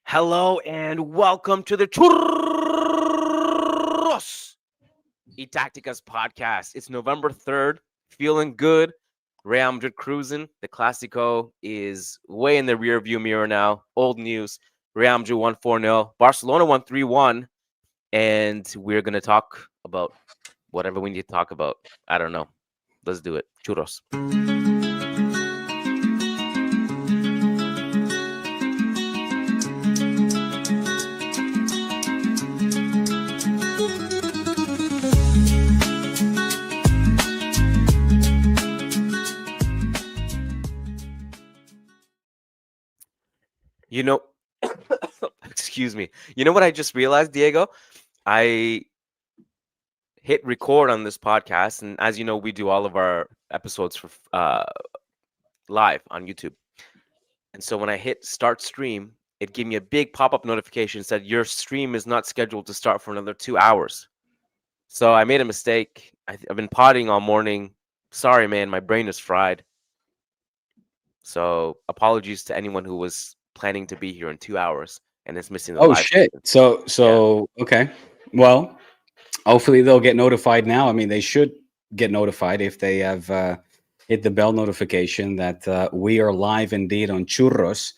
Hello and welcome to the Churros E Tacticas podcast. It's November 3rd. Feeling good. Real Madrid cruising. The Clasico is way in the rear view mirror now. Old news. Real Madrid won 4-0. Barcelona won 3-1. And we're going to talk about whatever we need to talk about. I don't know. Let's do it. Churros. You know, excuse me. You know what I just realized, Diego? I hit record on this podcast, and as you know, we do all of our episodes for live on YouTube. And so when I hit start stream, it gave me a big pop-up notification, said your stream is not scheduled to start for another 2 hours. So I made a mistake. I've been potting all morning. Sorry, man, my brain is fried. So apologies to anyone who was planning to be here in 2 hours and is missing the Oh live. shit. So okay. Well, hopefully they'll get notified now. I mean, they should get notified if they have hit the bell notification that we are live indeed on Churros.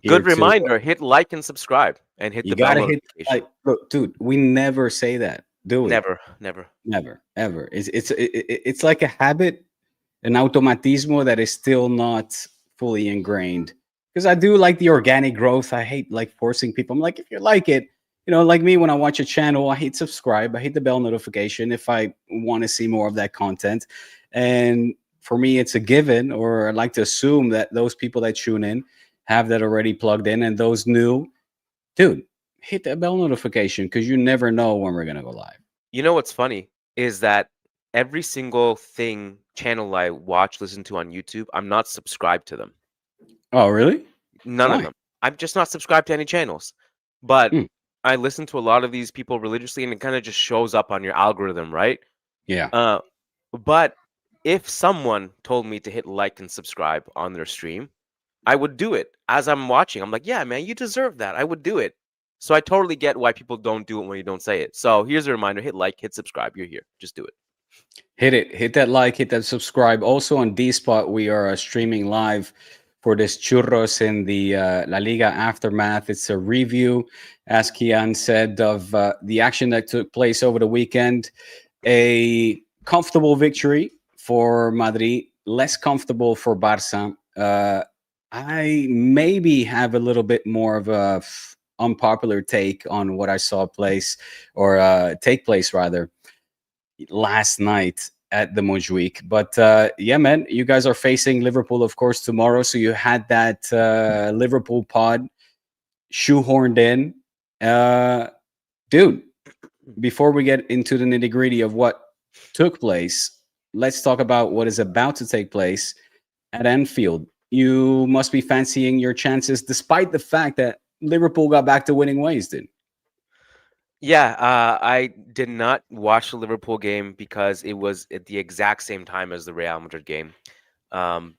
Good reminder, hit like and subscribe and hit You the bell gotta hit notification. like, look, dude. We never say that, do we? Never. Never, ever. It's like a habit, an automatismo that is still not fully ingrained. Because I do like the organic growth. I hate like forcing people. I'm like, if you like it, like me when I watch a channel, I hit subscribe. I hit the bell notification if I want to see more of that content. And for me, it's a given, or I'd like to assume that those people that tune in have that already plugged in, and those new, dude, hit that bell notification because you never know when we're gonna go live. You know what's funny is that every single channel I watch, listen to on YouTube, I'm not subscribed to them. Oh, really? None of them. I'm just not subscribed to any channels. But Hmm. I listen to a lot of these people religiously, and it kind of just shows up on your algorithm, right? Yeah. But if someone told me to hit like and subscribe on their stream, I would do it as I'm watching. I'm like, yeah, man, you deserve that. I would do it. So I totally get why people don't do it when you don't say it. So here's a reminder: hit like, hit subscribe. You're here. Just do it. Hit it. Hit that like, hit that subscribe. Also on D-Spot, we are streaming live for this Churros in the La Liga aftermath. It's a review, as Kian said, of the action that took place over the weekend. A comfortable victory for Madrid, less comfortable for Barça. I maybe have a little bit more of a unpopular take on what I saw take place rather last night at the Montjuic. But yeah, man, you guys are facing Liverpool, of course, tomorrow. So you had that Liverpool pod shoehorned in. Dude, before we get into the nitty gritty of what took place, let's talk about what is about to take place at Anfield. You must be fancying your chances, despite the fact that Liverpool got back to winning ways, dude. Yeah, I did not watch the Liverpool game because it was at the exact same time as the Real Madrid game.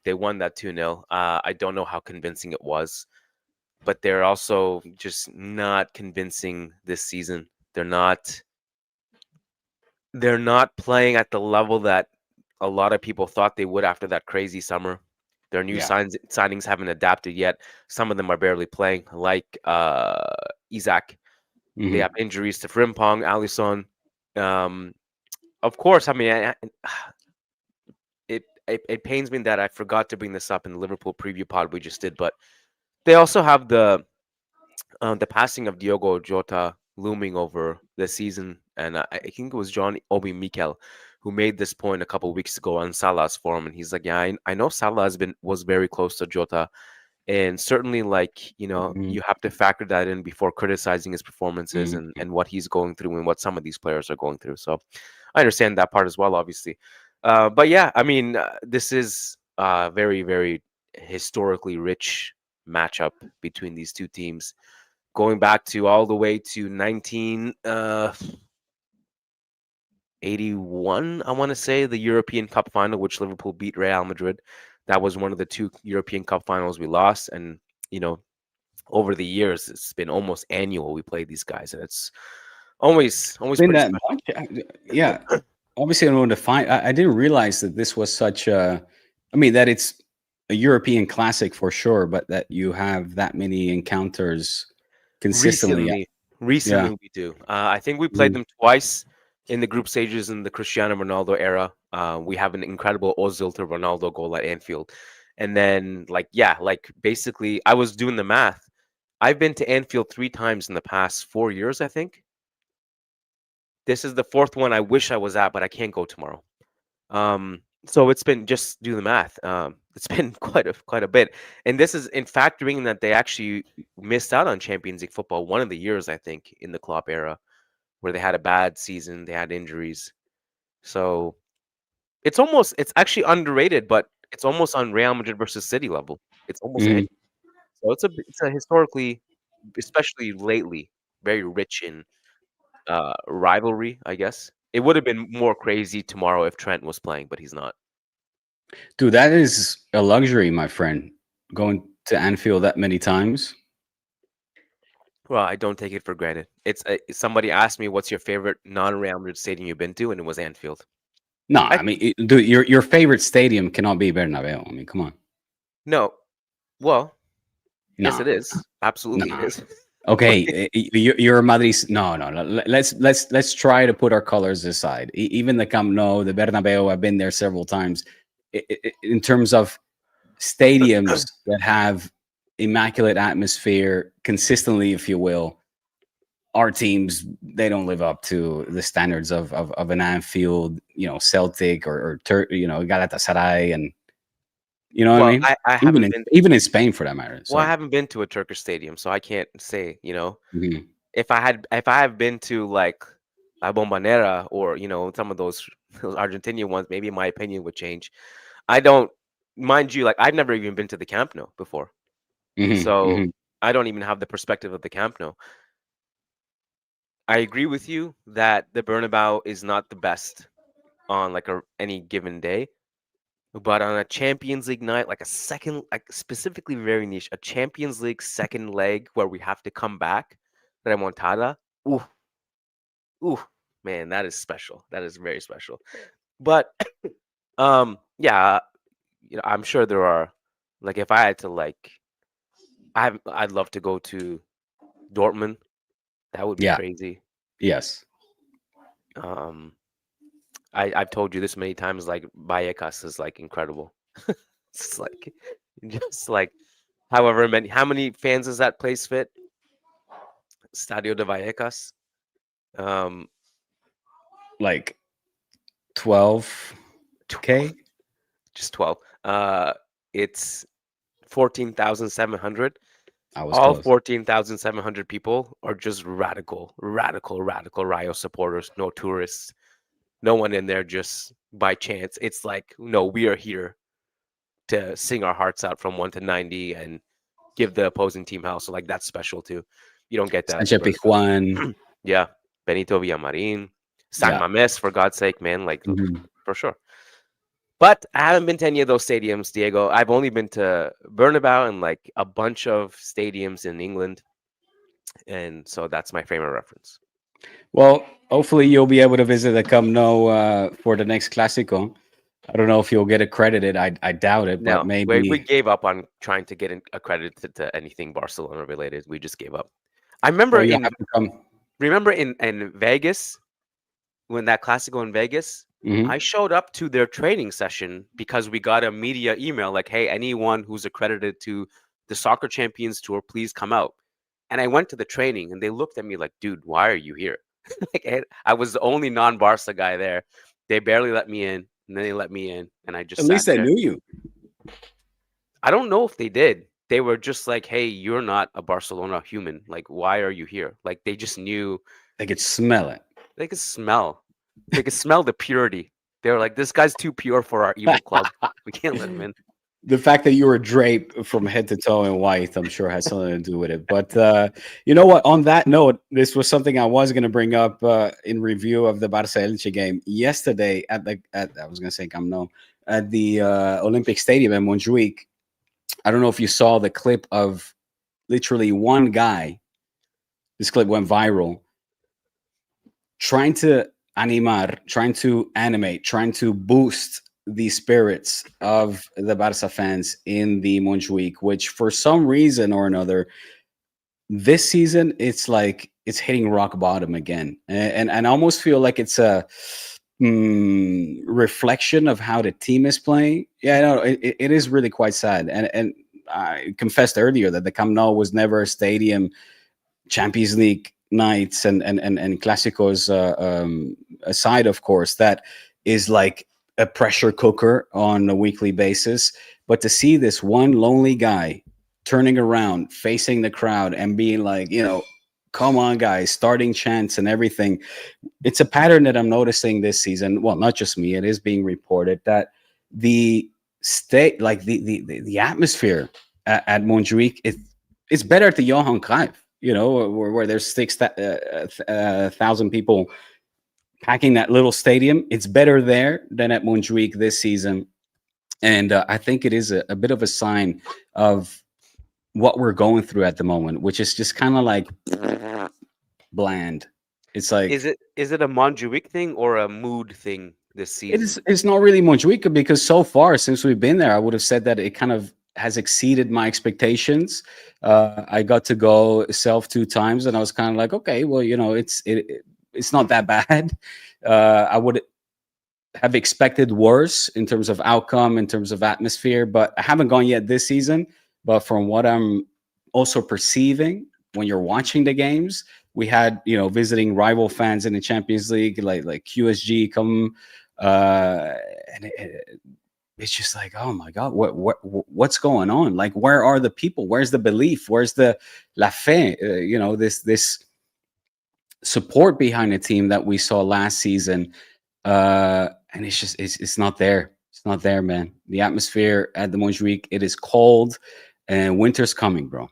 They won that 2-0. I don't know how convincing it was, but they're also just not convincing this season. They're not playing at the level that a lot of people thought they would after that crazy summer. Their new signings haven't adapted yet. Some of them are barely playing, like Isaac. They have injuries to Frimpong, Alisson. Of course, I mean, it pains me that I forgot to bring this up in the Liverpool preview pod we just did, but they also have the passing of Diogo Jota looming over the season, and I think it was John Obi Mikel who made this point a couple of weeks ago on Salah's forum, and he's like, yeah, I know Salah was very close to Jota. And certainly, like, you have to factor that in before criticizing his performances and what he's going through and what some of these players are going through. So I understand that part as well, obviously. But yeah, I mean, this is a very, very historically rich matchup between these two teams, going back to all the way to 1981, I want to say, the European Cup final, which Liverpool beat Real Madrid. That was one of the two European Cup finals we lost. And, over the years, it's been almost annual. We play these guys, and it's always Been pretty that special. much? Yeah. Obviously, I want to find. I didn't realize that this was such a. I mean, that it's a European classic for sure, but that you have that many encounters consistently. Recently, Yeah. recently we do. I think we played Mm. them twice in the group stages in the Cristiano Ronaldo era. We have an incredible Ozil to Ronaldo goal at Anfield, and then like yeah, like basically, I was doing the math. I've been to Anfield 3 times in the past 4 years. I think this is the fourth one. I wish I was at, but I can't go tomorrow. So it's been just do the math. It's been quite a bit, and this is in factoring that they actually missed out on Champions League football one of the years I think in the Klopp era where they had a bad season, they had injuries. So it's actually underrated, but it's almost on Real Madrid versus City level. It's almost Mhm. so it's a historically, especially lately, very rich in rivalry. I guess it would have been more crazy tomorrow if Trent was playing, but he's not. Dude, that is a luxury, my friend. Going to Anfield that many times. Well, I don't take it for granted. It's somebody asked me, "What's your favorite non-Real Madrid stadium you've been to?" and it was Anfield. No, I I mean, dude, your favorite stadium cannot be Bernabeu. I mean, come on. no, well, yes, No, it is. no. Absolutely, it is. Okay, you're a Madrid. No, no. Let's try to put our colors aside. Even the Camp Nou, the Bernabeu. I've been there several times. In terms of stadiums that have immaculate atmosphere consistently, if you will, our teams they don't live up to the standards of an Anfield, Celtic or Galatasaray, and you know what I Well, mean. I haven't been. Even in Spain, for that matter. Well, I So haven't been to a Turkish stadium, so I can't say. mhm. If I have been to like La Bombonera or some of those Argentinian ones, maybe my opinion would change. I don't, mind you, like I've never even been to the Camp Nou before, Mhm, so mhm. I don't even have the perspective of the Camp Nou. I agree with you that the Bernabeu is not the best on like any given day, but on a Champions League night, like a second, like specifically very niche, a Champions League second leg where we have to come back, remontada. Ooh, ooh, man, that is special. That is very special. But yeah, I'm sure there are, like if I had to like, I'd love to go to Dortmund. That would be Yeah. crazy. Yes. Um, I've told you this many times. Like Vallecas is like incredible. It's like just like how many fans does that place fit? Stadio de Vallecas. Um, Like 12K. 12, just 12. It's 14,700. I was All close. 14,700 people are just radical Rayo supporters. No tourists. No one in there just by chance. It's like, no, we are here to sing our hearts out from 1 to 90 and give the opposing team hell. So like that's special too. You don't get that at the Sanchez Pizjuan. Bernabeu. Yeah, Benito Villamarin, San Yeah. Mames, for God's sake, man, like Mhm. for sure. But I haven't been to any of those stadiums, Diego. I've only been to Bernabeu and like a bunch of stadiums in England, and so that's my frame of reference. Well, hopefully you'll be able to visit the Camp Nou for the next Clásico. I don't know if you'll get accredited. I doubt it, but No, we maybe. gave up on trying to get accredited to anything Barcelona related. We just gave up. I Well, you'll have to come. remember in Vegas when that Classico in Vegas, Hmm. I showed up to their training session because we got a media email like, "Hey, anyone who's accredited to the Soccer Champions Tour, please come out." And I went to the training, and they looked at me like, "Dude, why are you here?" Like, I was the only non-Barca guy there. They barely let me in, and then they let me in, and I just At sat least I there. knew you. I don't know if they did. They were just like, "Hey, you're not a Barcelona human. Like, why are you here?" Like, they just knew. I could smell it. They could smell. They could smell the purity. They were like, "This guy's too pure for our evil club. We can't let him in." The fact that you were draped from head to toe in white, I'm sure, has something to do with it. But you know what? On that note, this was something I was going to bring up in review of the Barça Elche game yesterday at I was going to say Camp Nou, at the Olympic Stadium in Montjuic. I don't know if you saw the clip of literally one guy. This clip went viral, trying to animar, trying to animate, trying to boost the spirits of the Barca fans in the Montjuic, which for some reason or another, this season it's like it's hitting rock bottom again, and I almost feel like it's a reflection of how the team is playing. Yeah, no, it is really quite sad, and I confessed earlier that the Camp Nou was never a stadium. Champions League nights and Clásicos aside, of course, that is like a pressure cooker on a weekly basis. But to see this one lonely guy turning around, facing the crowd, and being like, come on, guys, starting chants and everything, it's a pattern that I'm noticing this season. Well, not just me; it is being reported that the state, like the atmosphere at Montjuic, it's better at the Johan Cruyff, where there's 6,000 people packing that little stadium. It's better there than at Montjuic this season, and I think it is a bit of a sign of what we're going through at the moment, which is just kind of like bland. It's like Is it a Montjuic thing or a mood thing this season? it's not really Montjuic, because so far since we've been there, I would have said that it kind of has exceeded my expectations. I got to go self 2 times, and I was kind of like, okay, well, it's not that bad. I would have expected worse in terms of outcome, in terms of atmosphere, but I haven't gone yet this season. But from what I'm also perceiving when you're watching the games, we had visiting rival fans in the Champions League, like QSG come, and it's just like, oh my god, what's going on? Like, where are the people? Where's the belief? Where's the la fe? This support behind the team that we saw last season, and it's just it's not there. It's not there, man. The atmosphere at the Montjuic, it is cold, and winter's coming, bro.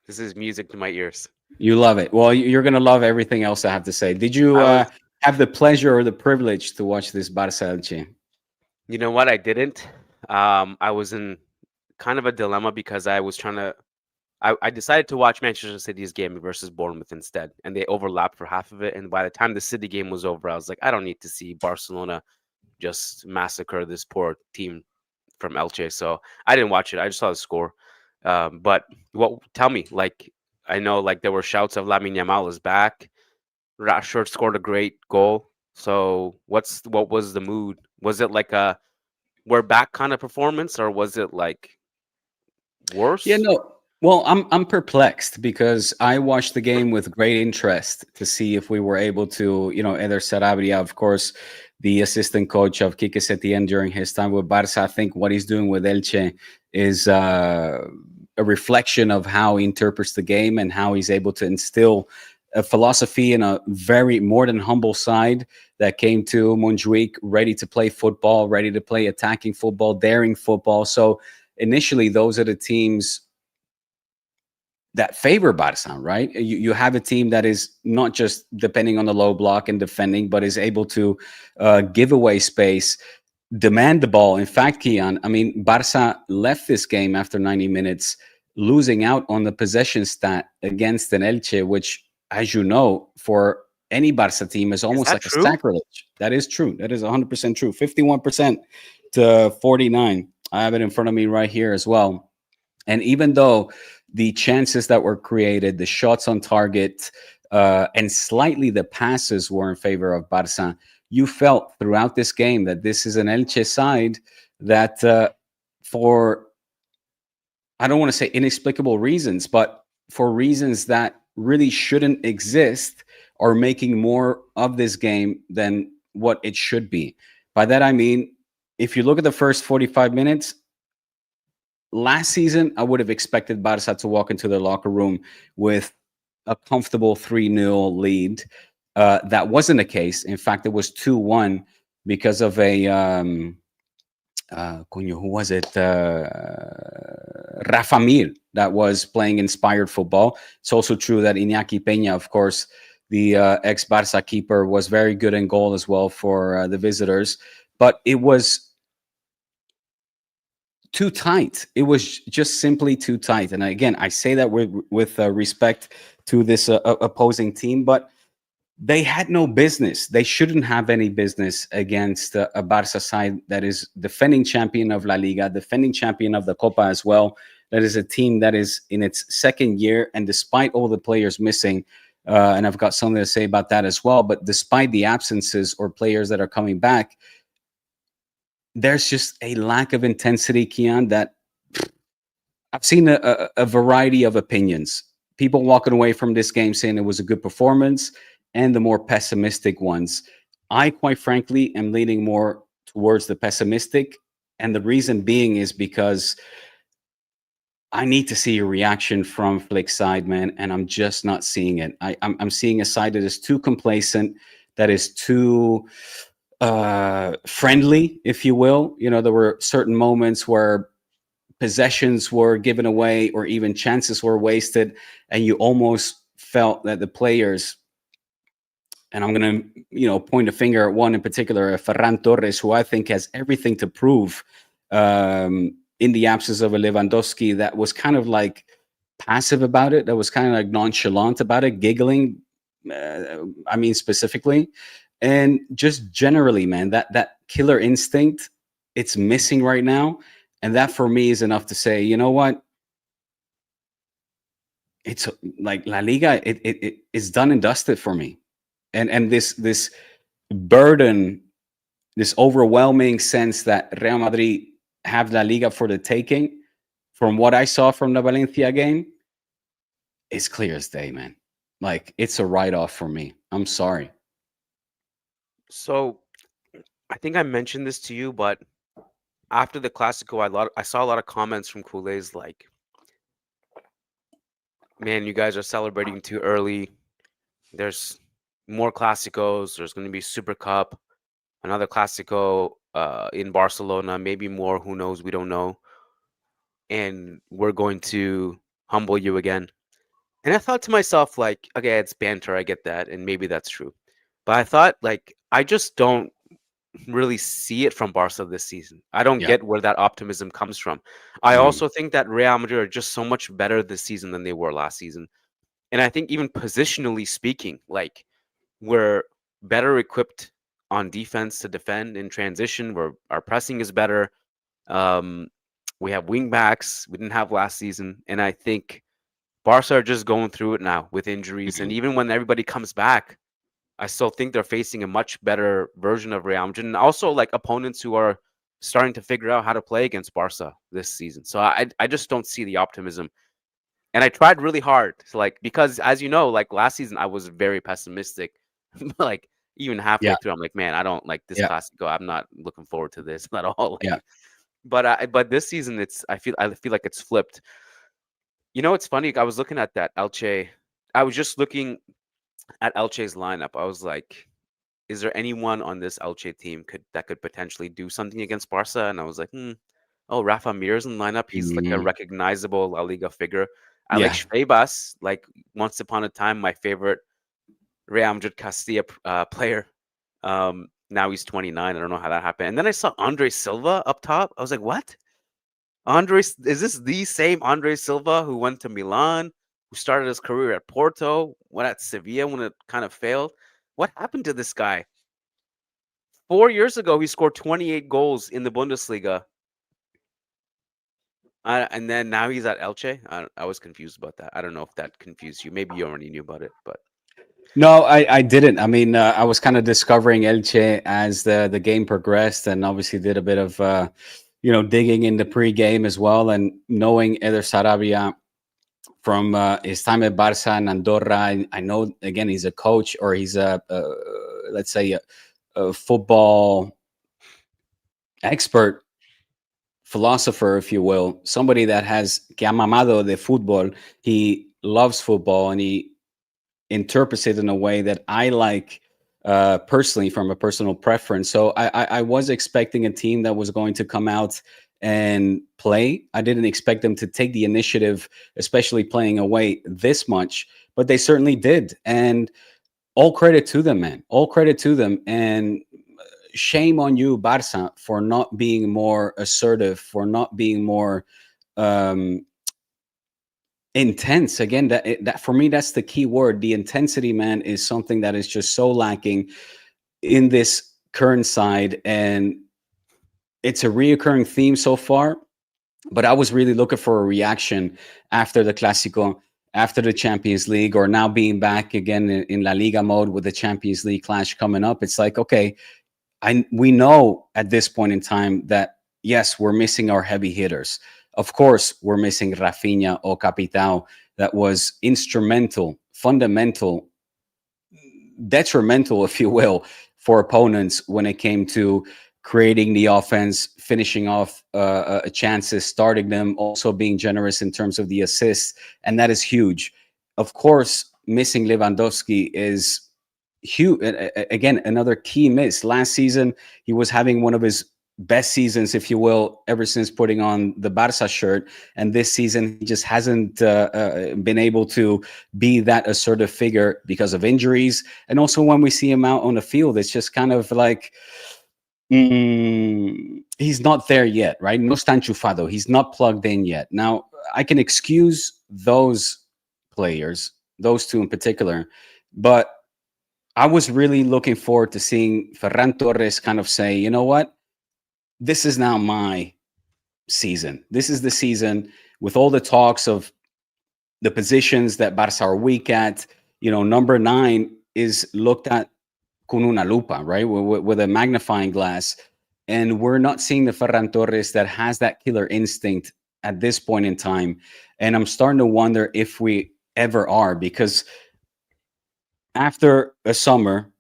This is music to my ears. You love it. Well, you're gonna love everything else I have to say. Did you I was, have the pleasure or the privilege to watch this Barça Elche? you know what? I didn't. I was in kind of a dilemma because I was trying to. I decided to watch Manchester City's game versus Bournemouth instead, and they overlapped for half of it. And by the time the City game was over, I was like, I don't need to see Barcelona just massacre this poor team from Elche. So I didn't watch it. I just saw the score. But tell me, like, I know like there were shouts of Lamine Yamal is back. Rashford scored a great goal. So what was the mood? Was it like a we're back kind of performance, or was it like Yeah, worse? no. Well, I'm perplexed because I watched the game with great interest to see if we were able to, Eder Sarabia, of course, the assistant coach of Quique Setién during his time with Barça. I think what he's doing with Elche is a reflection of how he interprets the game and how he's able to instill a philosophy and a very more than humble side that came to Montjuic ready to play football, ready to play attacking football, daring football. So initially, those are the teams that favor Barca, right? You have a team that is not just depending on the low block and defending, but is able to give away space, demand the ball. In fact, Kian, I mean, Barca left this game after 90 minutes, losing out on the possession stat against an Elche, which, as you know, for any Barca team is Is almost that like a true? sacrilege. That is true. That is 100% true. 51% to 49. I have it in front of me right here as well. And even though the chances that were created, the shots on target, and slightly the passes were in favor of Barça, you felt throughout this game that this is an Elche side that, for, I don't want to say inexplicable reasons, but for reasons that really shouldn't exist, are making more of this game than what it should be. By that, I mean, if you look at the first 45 minutes, last season, I would have expected Barca to walk into their locker room with a comfortable 3-0 lead. That wasn't the case. In fact, it was 2-1 because of a who was it? Rafa Mir that was playing inspired football. It's also true that Iñaki Peña, of course, the ex-Barca keeper, was very good in goal as well for the visitors. But it was too tight. It was just simply too tight. And again, I say that with respect to this opposing team, but they had no business. They shouldn't have any business against a Barca side that is defending champion of La Liga, defending champion of the Copa as well. That is a team that is in its second year, and despite all the players missing, and I've got something to say about that as well. But despite the absences or players that are coming back, there's just a lack of intensity, Kian, that I've seen a variety of opinions. People walking away from this game saying it was a good performance, and the more pessimistic ones. I, quite frankly, am leaning more towards the pessimistic. And the reason being is because I need to see a reaction from Flick's side, man, and I'm just not seeing it. I'm seeing a side that is too complacent, that is too friendly, if you will. You know, there were certain moments where possessions were given away or even chances were wasted, and you almost felt that the players, and I'm going to, point a finger at one in particular, Ferran Torres, who I think has everything to prove in the absence of a Lewandowski, that was kind of like passive about it, that was kind of like nonchalant about it, giggling, specifically. And just generally, man, that killer instinct, it's missing right now. And that for me is enough to say, you know what? It's like La Liga, it's done and dusted for me. And this burden, this overwhelming sense that Real Madrid have La Liga for the taking, from what I saw from the Valencia game, it's clear as day, man. Like, it's a write-off for me. I'm sorry. So I think I mentioned this to you, but after the Clasico, I saw a lot of comments from Culés like, man, you guys are celebrating too early. There's more Clásicos. There's going to be Super Cup, another Clásico in Barcelona, maybe more. Who knows? We don't know. And we're going to humble you again. And I thought to myself, like, okay, it's banter. I get that. And maybe that's true. But I thought, like, I just don't really see it from Barca this season. I don't Yeah. get where that optimism comes from. I Mm. also think that Real Madrid are just so much better this season than they were last season. And I think even positionally speaking, like, we're better equipped on defense to defend in transition, where our pressing is better. We have wing backs we didn't have last season. And I think Barca are just going through it now with injuries. And Mhm. even when everybody comes back, I still think they're facing a much better version of Real Madrid, and also like opponents who are starting to figure out how to play against Barca this season. So I just don't see the optimism. And I tried really hard to, like, because as you know, like last season I was very pessimistic. Like even halfway Yeah. through, I'm like, man, I don't like this Yeah. Clasico. I'm not looking forward to this at all. Yeah. Like, but this season I feel like it's flipped. You know, it's funny. I was looking at that Elche. I was just looking at Elche's lineup. I was like, is there anyone on this Elche team that could potentially do something against Barca? And I was like, oh, Rafa Mir's in the lineup. He's like a Mhm. recognizable La Liga figure. Yeah. Alex Febas, like once upon a time, my favorite Real Madrid Castilla player. Now he's 29. I don't know how that happened. And then I saw Andre Silva up top. I was like, what? Is this the same Andre Silva who went to Milan, who started his career at Porto, went at Sevilla when it kind of failed? What happened to this guy? 4 years ago, he scored 28 goals in the Bundesliga. And then now he's at Elche. I was confused about that. I don't know if that confused you. Maybe you already knew about it, but No, I didn't. I mean, I was kind of discovering Elche as the game progressed, and obviously did a bit of digging in the pre-game as well, and knowing Eder Sarabia from his time at Barça and Andorra. I know, again, he's a coach, or he's let's say a football expert, philosopher, if you will, somebody that has que ha mamado de fútbol. He loves football, and he interprets it in a way that I like, personally, from a personal preference. So I was expecting a team that was going to come out and play. I didn't expect them to take the initiative, especially playing away this much, but they certainly did. And all credit to them, man. All credit to them. And shame on you, Barça, for not being more assertive, for not being more um, intense. Again, that for me, that's the key word. The intensity, man, is something that is just so lacking in this current side, and it's a reoccurring theme so far. But I was really looking for a reaction after the Clásico, after the Champions League, or now being back again in La Liga mode with the Champions League clash coming up. It's like, okay, we know at this point in time that yes, we're missing our heavy hitters. Of course, we're missing Rafinha or Capitao, that was instrumental, fundamental, detrimental, if you will, for opponents when it came to creating the offense, finishing off chances, starting them, also being generous in terms of the assists, and that is huge. Of course, missing Lewandowski is huge. Again, another key miss. Last season, he was having one of his best seasons, if you will, ever since putting on the Barça shirt. And this season, he just hasn't been able to be that assertive figure because of injuries. And also, when we see him out on the field, it's just kind of like, he's not there yet, right? No está enchufado. He's not plugged in yet. Now, I can excuse those players, those two in particular, but I was really looking forward to seeing Ferran Torres kind of say, you know what? This is now my season. This is the season with all the talks of the positions that Barca are weak at. You know, number 9 is looked at con una lupa, right? With a magnifying glass. And we're not seeing the Ferran Torres that has that killer instinct at this point in time. And I'm starting to wonder if we ever are, because after a summer,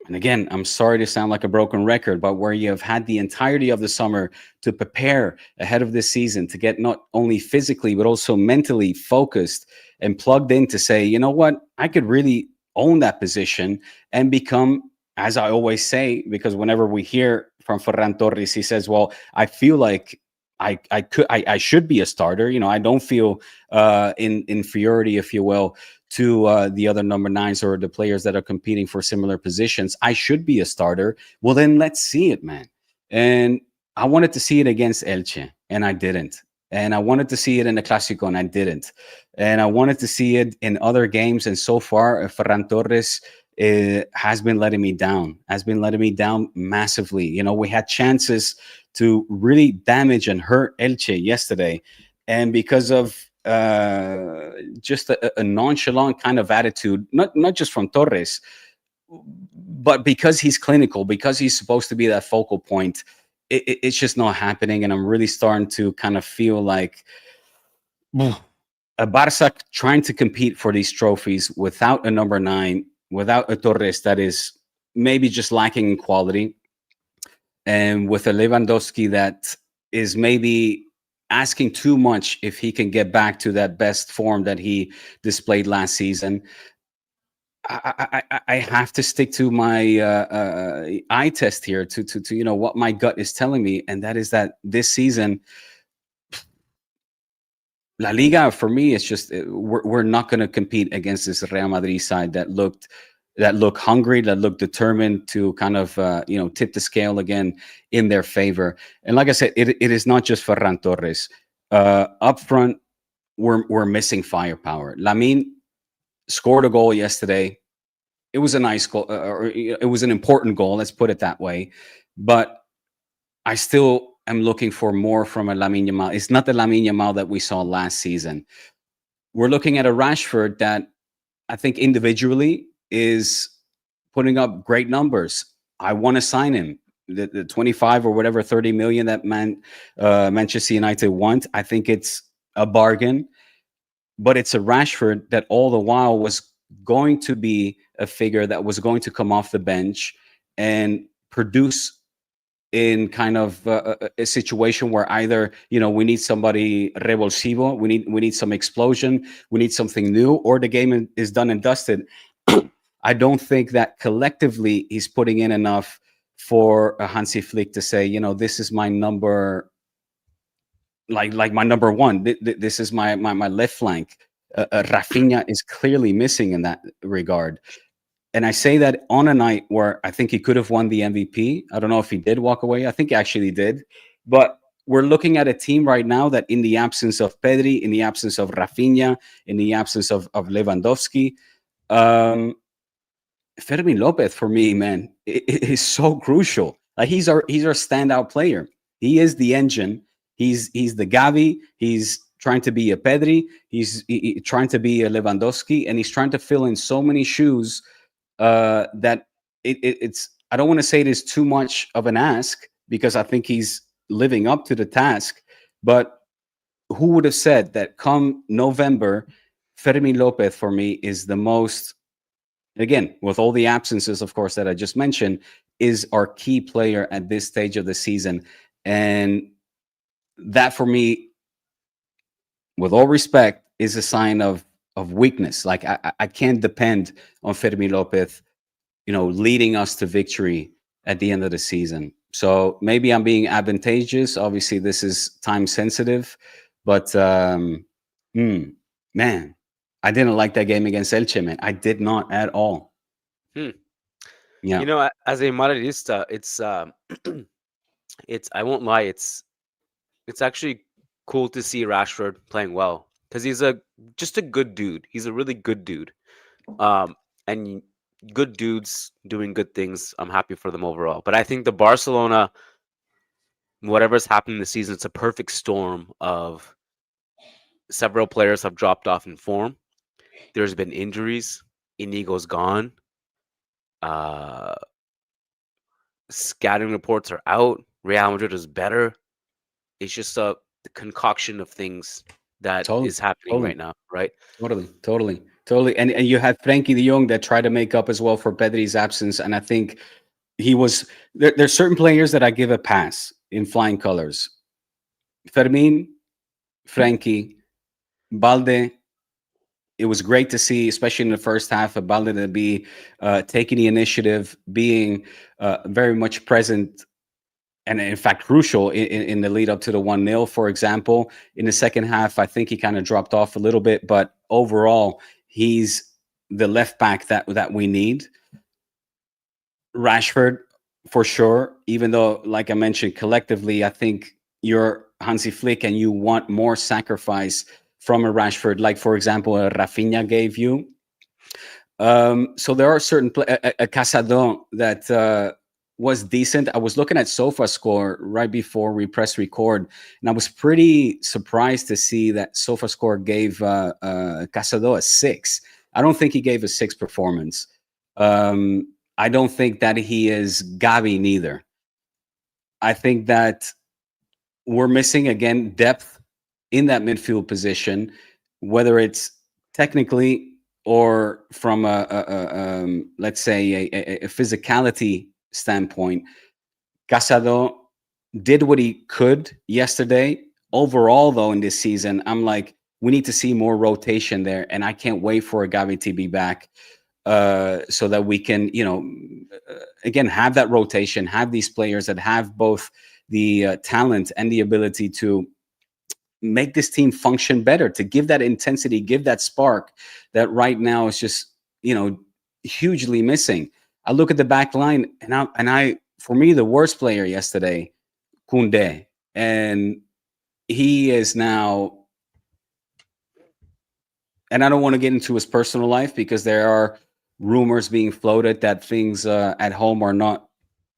and again, I'm sorry to sound like a broken record, but where you have had the entirety of the summer to prepare ahead of this season, to get not only physically, but also mentally focused and plugged in to say, you know what, I could really own that position and become, as I always say, because whenever we hear from Ferran Torres, he says, well, I feel like I should be a starter. You know, I don't feel in inferiority, if you will, to the other number 9s or the players that are competing for similar positions. I should be a starter. Well, then let's see it, man. And I wanted to see it against Elche, and I didn't. And I wanted to see it in the Clásico, and I didn't. And I wanted to see it in other games. And so far, Ferran Torres has been letting me down, massively. You know, we had chances to really damage and hurt Elche yesterday. And because of just a nonchalant kind of attitude, not just from Torres, but because he's clinical, because he's supposed to be that focal point, it's just not happening. And I'm really starting to kind of feel like a Barca trying to compete for these trophies without a number 9, without a Torres that is maybe just lacking in quality, and with a Lewandowski that is maybe asking too much if he can get back to that best form that he displayed last season. I have to stick to my eye test here to you know what my gut is telling me, and that is that this season, La Liga for me is just we're not going to compete against this Real Madrid side that looked hungry, that looked determined to kind of you know, tip the scale again in their favor. And like I said, it is not just Ferran Torres. Up front, we're missing firepower. Lamine scored a goal yesterday. It was a nice goal, or it was an important goal. Let's put it that way. But I still am looking for more from a Lamine Yamal. It's not the Lamine Yamal that we saw last season. We're looking at a Rashford that I think individually is putting up great numbers. I want to sign him. The 25 or whatever 30 million that Manchester United want, I think it's a bargain. But it's a Rashford that all the while was going to be a figure that was going to come off the bench and produce in kind of a situation where either, you know, we need somebody revulsivo, we need some explosion, we need something new, or the game is done and dusted. I don't think that collectively he's putting in enough for a Hansi Flick to say, you know, this is my number, like my number 1. This is my left flank. Rafinha is clearly missing in that regard. And I say that on a night where I think he could have won the MVP. I don't know if he did walk away. I think he actually did. But we're looking at a team right now that, in the absence of Pedri, in the absence of Rafinha, in the absence of Lewandowski, um, Fermin Lopez, for me, man, is so crucial. Like, he's our standout player. He is the engine. He's the Gavi. He's trying to be a Pedri. He's trying to be a Lewandowski, and he's trying to fill in so many shoes that it's. I don't want to say it is too much of an ask, because I think he's living up to the task. But who would have said that come November, Fermin Lopez for me is the most, again, with all the absences, of course, that I just mentioned, is our key player at this stage of the season. And that, for me, with all respect, is a sign of weakness. Like, I can't depend on Fermin Lopez, leading us to victory at the end of the season. So maybe I'm being advantageous. Obviously, this is time sensitive, but man, I didn't like that game against Elche, man. I did not at all. Hmm. Yeah, As a Madridista, it's it's I won't lie, it's actually cool to see Rashford playing well, because he's just a good dude. He's a really good dude. And good dudes doing good things. I'm happy for them overall. But I think the Barcelona, whatever's happening this season, it's a perfect storm of several players have dropped off in form. There's been injuries. Inigo's gone. Uh, Scouting reports are out. Real Madrid is better. It's just the concoction of things that totally, is happening totally, right now, right? totally. And you had Frankie de Jong that tried to make up as well for Pedri's absence. And I think he was there's certain players that I give a pass in flying colors. Fermin, Frankie, Balde. It was great to see, especially in the first half, of Balde to be taking the initiative, being very much present, and in fact crucial in the lead up to the 1-0, for example. In the second half, I think he kind of dropped off a little bit, but overall, he's the left back that we need. Rashford, for sure, even though, like I mentioned, collectively, I think you're Hansi Flick and you want more sacrifice from a Rashford, like, for example, a Rafinha gave you. So there are certain a Casadon that was decent. I was looking at SofaScore right before we press record, and I was pretty surprised to see that SofaScore gave Casado a 6. I don't think he gave a 6 performance. I don't think that he is Gavi neither. I think that we're missing, again, depth in that midfield position, whether it's technically or from let's say a physicality standpoint. Casado did what he could yesterday. Overall, though, in this season, I'm like, we need to see more rotation there, and I can't wait for a Gavi to be back, so that we can, again, have that rotation, have these players that have both the talent and the ability to make this team function better, to give that intensity, give that spark that right now is just, hugely missing. I look at the back line, and I for me, the worst player yesterday, Koundé, and he is now, and I don't want to get into his personal life because there are rumors being floated that things at home are not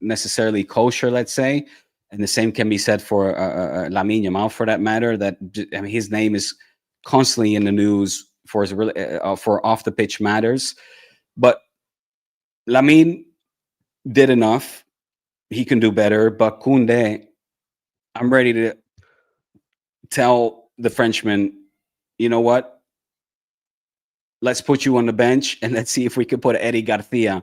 necessarily kosher, let's say. And the same can be said for Lamine Yamal, for that matter. That, I mean, his name is constantly in the news for his for off the pitch matters. But Lamine did enough. He can do better. But Koundé, I'm ready to tell the Frenchman, you know what? Let's put you on the bench and let's see if we could put Eddie Garcia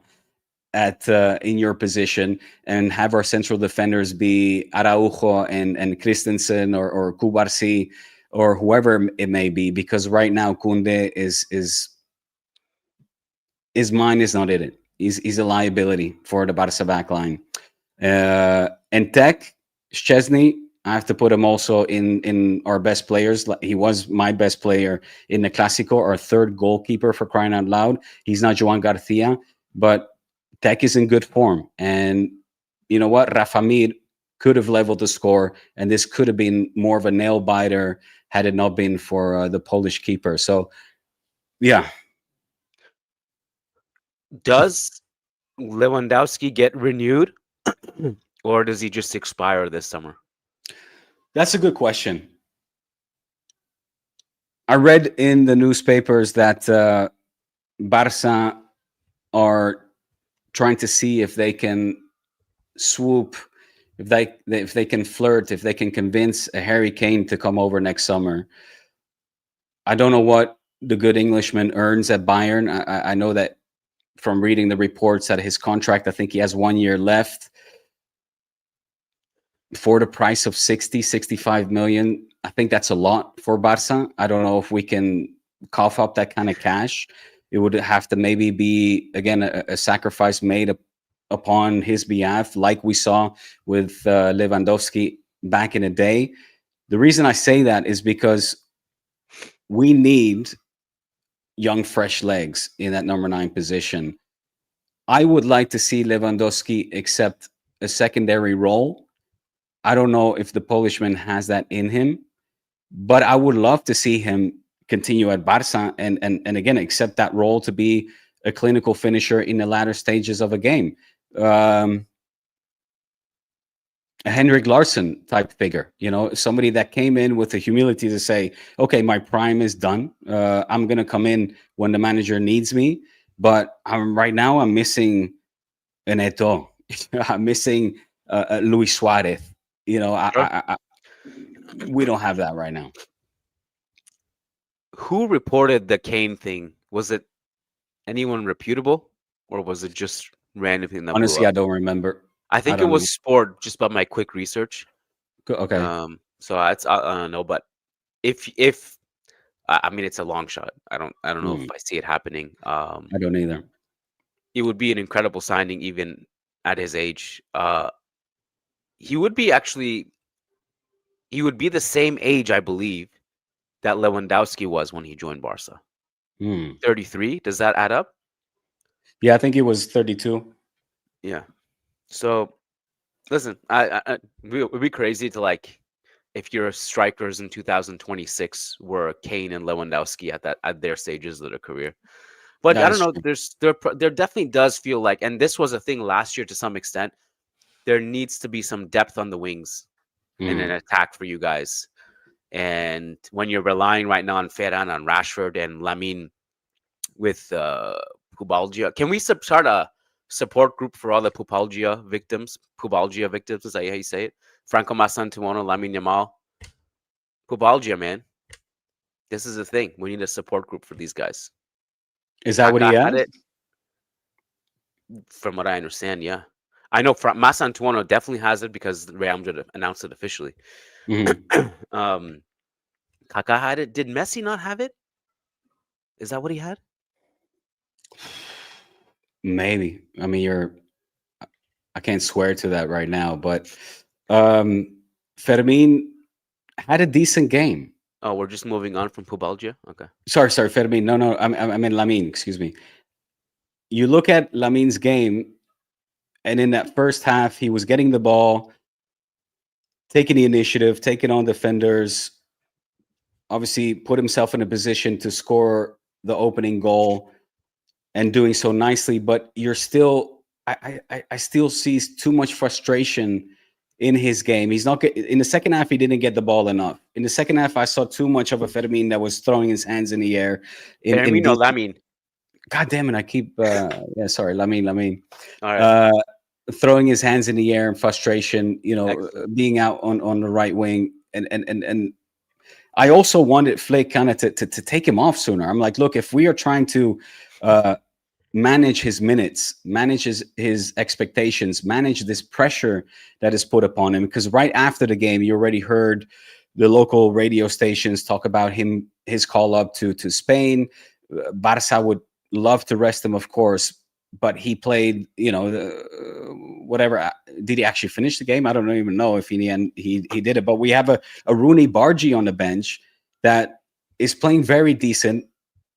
at in your position and have our central defenders be Araujo and Christensen or Kubarsi or whoever it may be, because right now Koundé is his mind is not in it. He's a liability for the Barca backline. And Tech Szczesny, I have to put him also in our best players. He was my best player in the Clásico, our third goalkeeper, for crying out loud. He's not Joan Garcia. but Tech is in good form. And you know what? Rafa Mir could have leveled the score, and this could have been more of a nail biter had it not been for the Polish keeper. So, yeah, Does Lewandowski get renewed, or does he just expire this summer? that's a good question. I read in the newspapers that Barca are trying to see if they can swoop, if they can flirt, if they can convince a Harry Kane to come over next summer. I don't know what the good Englishman earns at Bayern. I know that from reading the reports that his contract, I think he has 1 year left for the price of 65 million. I think that's a lot for Barca. I don't know if we can cough up that kind of cash. It would have to maybe be, again, a sacrifice made upon his behalf, like we saw with Lewandowski back in the day. The reason I say that is because we need young, fresh legs in that number 9 position. I would like to see Lewandowski accept a secondary role. I don't know if the Polishman has that in him, but I would love to see him continue at Barca and again accept that role to be a clinical finisher in the latter stages of a game. A Henrik Larsson type figure, somebody that came in with the humility to say, okay, my prime is done. I'm going to come in when the manager needs me. But right now I'm missing an Eto'o. I'm missing Luis Suarez. Sure. We don't have that right now. Who reported the Kane thing? Was it anyone reputable, or was it just random thing that blew Honestly, up? I don't remember. I I think it don't know. was Sport, just by my quick research. Okay. So I don't know, but if I mean, it's a long shot. I don't know if I see it happening. I don't either. It would be an incredible signing, even at his age. He would be actually he would be the same age, I believe, that Lewandowski was when he joined Barca. 33. Does that add up? Yeah, I think it was 32. Yeah. So listen, it would be crazy to, like, if your strikers in 2026 were Kane and Lewandowski at their stages of their career. But I That don't is know. true. There definitely does feel like, and this was a thing last year to some extent. There needs to be some depth on the wings in an attack for you guys. And when you're relying right now on Ferran, on Rashford, and Lamine with pubalgia, can we start a support group for all the pubalgia victims? Pubalgia victims, is that how you say it? Franco Masantuono, Lamine Yamal, pubalgia, man. This is the thing. We need a support group for these guys. Is that what he Kaká had has? it, from what I understand. Yeah, I know Masantuono definitely has it because Real Madrid announced it officially. Mhm. um, Kaká had it. Did Messi not have it? Is that what he had? Maybe. I mean, I can't swear to that right now, but Fermin had a decent game. Oh, we're just moving on from pubalgia. Okay. Sorry, Fermin. No, I mean Lamine. Excuse me. You look at Lamine's game, and in that first half, he was getting the ball, taking the initiative, taking on defenders. Obviously, put himself in a position to score the opening goal, and doing so nicely. But you're still, I still see too much frustration in his game. He's not in the second half. He didn't get the ball enough. In the second half, I saw too much of a Fermin that was throwing his hands in the air. In Firmino, these, Lamine. God damn it! I keep yeah. Sorry, Lamine. All right. Uh, throwing his hands in the air in frustration. Excellent. Being out on the right wing, and I also wanted Flick kind of to take him off sooner. I'm like, look, if we are trying to manage his minutes, manage his expectations, manage this pressure that is put upon him. Because right after the game, you already heard the local radio stations talk about his call up to Spain. Barca would love to rest him, of course, but he played, whatever. Did he actually finish the game? I don't even know if in the end he did it. But we have a Rooney Bargi on the bench that is playing very decent,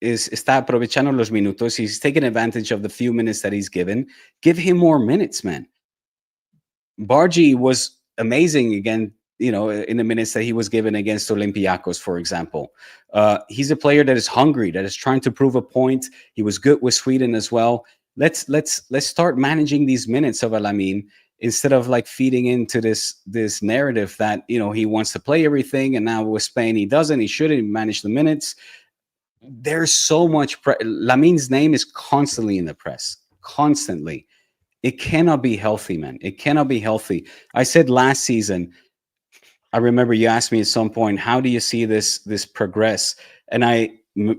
está aprovechando los minutos. He's taking advantage of the few minutes that he's given. Give him more minutes, man. Bargy was amazing again, in the minutes that he was given against Olympiacos, for example. He's a player that is hungry, that is trying to prove a point. He was good with Sweden as well. Let's start managing these minutes of Lamine instead of like feeding into this narrative that he wants to play everything, and now with Spain he doesn't. He shouldn't manage the minutes. There's so much. Lamine's name is constantly in the press, constantly. It cannot be healthy, man. It cannot be healthy. I said last season, I remember you asked me at some point, how do you see this progress? And I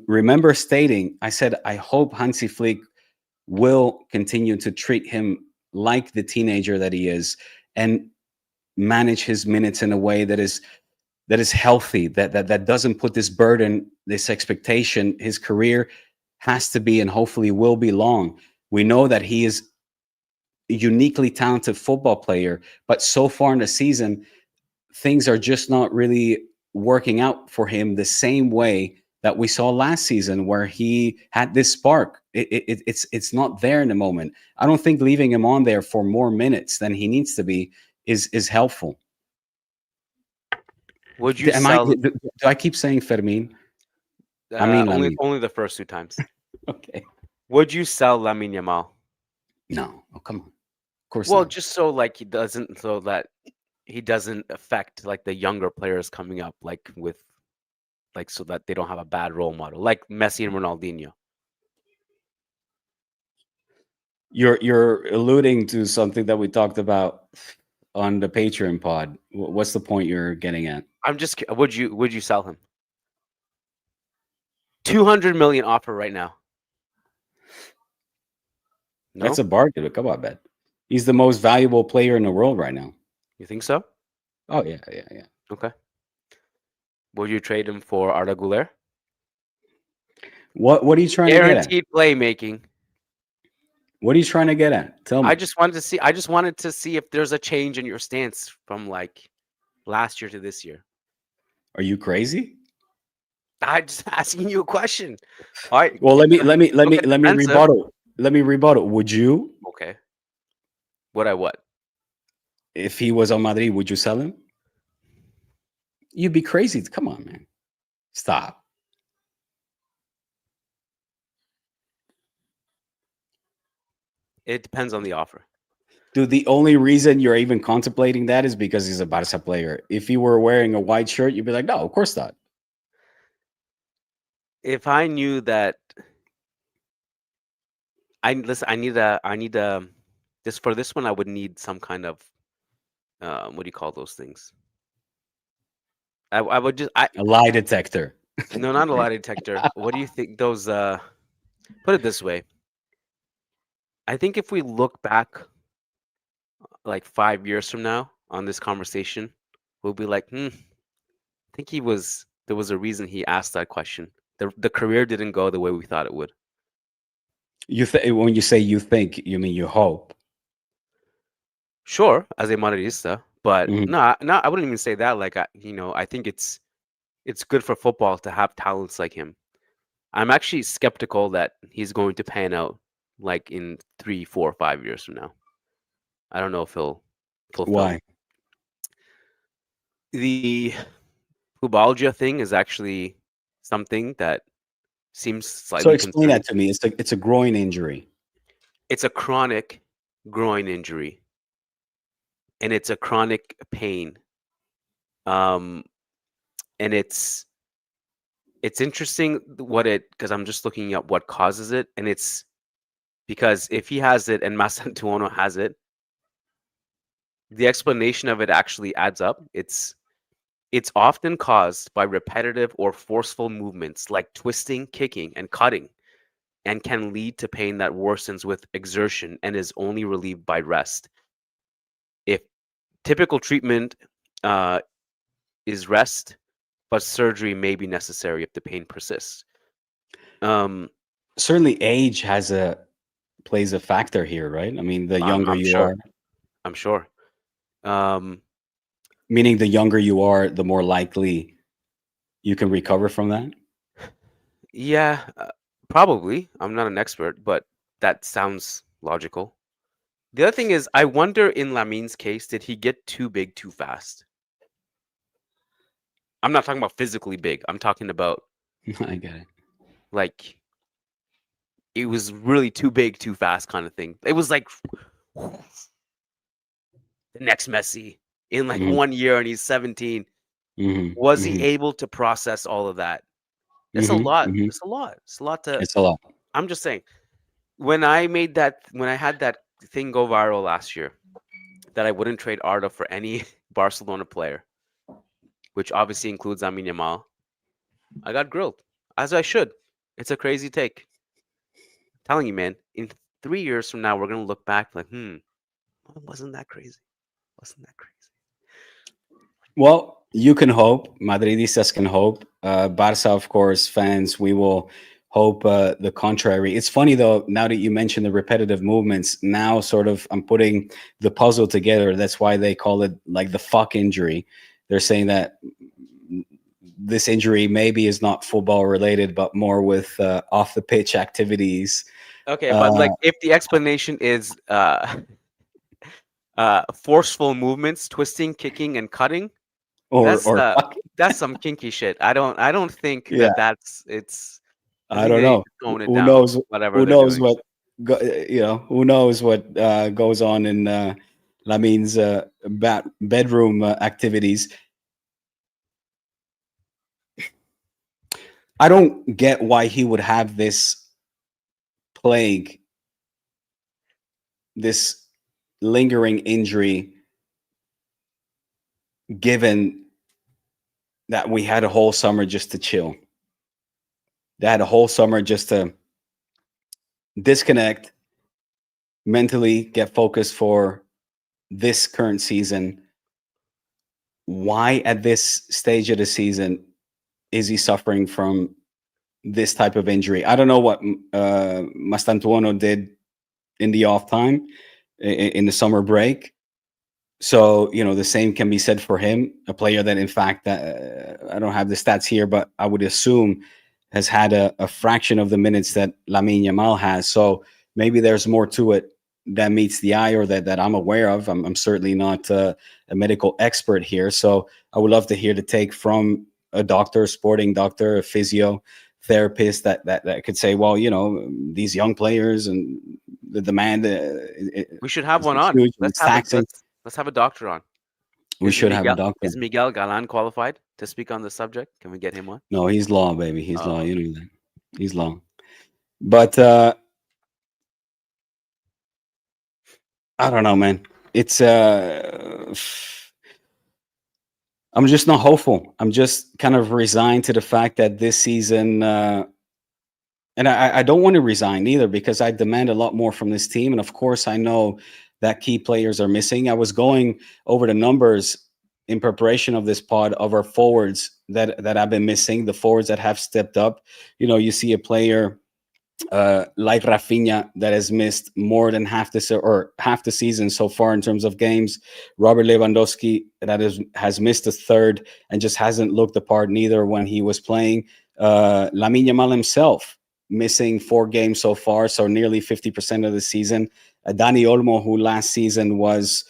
remember stating, I said, I hope Hansi Flick will continue to treat him like the teenager that he is and manage his minutes in a way that is healthy, that doesn't put this burden, this expectation. His career has to be and hopefully will be long. We know that he is uniquely talented football player, but so far in the season things are just not really working out for him the same way that we saw last season, where he had this spark. It's not there in the moment. I don't think leaving him on there for more minutes than he needs to be is helpful. Would you sell? Do I keep saying Fermin? I mean only the first two times. Okay. Would you sell Lamine Yamal? No. Oh, come on. Of course Well, not. just so like so that he doesn't affect like the younger players coming up, like with like so that they don't have a bad role model, like Messi and Ronaldinho. You're alluding to something that we talked about on the Patreon pod. What's the point you're getting at? I'm just would you sell him? 200 million offer right now. No? That's a bargain. Come on, man. He's the most valuable player in the world right now. You think so? Oh yeah. Okay. Would you trade him for Arda Güler? What are you trying to get at? Guaranteed playmaking. What are you trying to get at? Tell me. I just wanted to see if there's a change in your stance from like last year to this year. Are you crazy? I'm just asking you a question. All right. Well, let me defensive. rebuttal. Let me rebuttal. Would you? Okay. Would I what? If he was on Madrid, would you sell him? You'd be crazy. Come on, man. Stop. It depends on the offer. Dude, the only reason you're even contemplating that is because he's a Barca player. If he were wearing a white shirt, you'd be like, no, of course not. If I knew that I need a this for this one, I would need some kind of what do you call those things? I would just A lie detector. no, not a lie detector. What do you think those put it this way. I think if we look back like 5 years from now on this conversation, we'll be like, I think there was a reason he asked that question. The career didn't go the way we thought it would. When you say you think, you mean you hope. Sure, as a Madridista, but Mhm. no, I wouldn't even say that. Like, I think it's good for football to have talents like him. I'm actually skeptical that he's going to pan out like in 3, 4, 5 years from now. I don't know if he'll fulfill. Why? The pubalgia thing is actually something that seems So slightly explain concerning. that to me. It's a groin injury. It's a chronic groin injury, and it's a chronic pain. And it's interesting because I'm just looking at what causes it, and it's because if he has it and Masantuono has it, the explanation of it actually adds up. It's often caused by repetitive or forceful movements like twisting, kicking, and cutting, and can lead to pain that worsens with exertion and is only relieved by rest. If typical treatment is rest, but surgery may be necessary if the pain persists. Certainly, age plays a factor here, right? I mean, the younger I'm you sure. are, I'm sure. meaning the younger you are, the more likely you can recover from that. Yeah, Probably. I'm not an expert, but that sounds logical. The other thing is, I wonder in Lamin's case, did he get too big too fast? I'm not talking about physically big. I'm talking about I get it. like it was really too big too fast kind of thing. It was like the next Messi in like Hmm. 1 year and he's 17. Hmm. Was he Hmm. able to process all of that? It's a Hmm. lot. Hmm. It's a lot. It's a lot to. It's a lot. I'm just saying. When I had that thing go viral last year, that I wouldn't trade Arda for any Barcelona player, which obviously includes Lamine Yamal, I got grilled, as I should. It's a crazy take. Telling you, man. In 3 years from now, we're gonna look back like, wasn't that crazy? Wasn't that crazy? Well, you can hope. Madridistas can hope. Barca, of course, fans, we will hope the contrary. It's funny, though, now that you mention the repetitive movements, now sort of I'm putting the puzzle together. That's why they call it like the fuck injury. They're saying that this injury maybe is not football related, but more with off the pitch activities. Okay, but Uh, like, if the explanation is forceful movements, twisting, kicking, and cutting, that's or uh, fuck, that's some kinky shit. I don't think yeah. that that's it's. I I think don't they need know. to tone it Who down. knows? Whatever Who they're knows doing. what? Who knows what goes on in Lamin's bedroom activities? I don't get why he would have this plague, this lingering injury, given that we had a whole summer just to chill. They had a whole summer just to disconnect, mentally get focused for this current season. Why at this stage of the season is he suffering from this type of injury? I don't know what Mastantuono did in the off time in the summer break. So the same can be said for him, a player that, in fact, I don't have the stats here, but I would assume has had a fraction of the minutes that Lamine Yamal has. So maybe there's more to it that meets the eye, or that I'm aware of. I'm certainly not a medical expert here, so I would love to hear the take from a doctor, a sporting doctor, a physio therapist that could say, well, these young players and the demand We should have is one on. huge and it's taxing. Let's have a doctor on. We should have a Miguel doctor. is Miguel Galan qualified to speak on the subject? Can we get him on? No, he's law, baby. He's law. Oh, You know that. He's law. But I don't know, man. It's I'm just not hopeful. I'm just kind of resigned to the fact that this season, and I don't want to resign either, because I demand a lot more from this team. And of course, I know that key players are missing. I was going over the numbers in preparation of this pod of our forwards that have been missing, the forwards that have stepped up. You see a player like Rafinha that has missed more than half the season so far in terms of games. Robert Lewandowski that has missed a third and just hasn't looked the part neither when he was playing. Lamine Yamal himself missing 4 games so far, so nearly 50% of the season. Dani Olmo, who last season was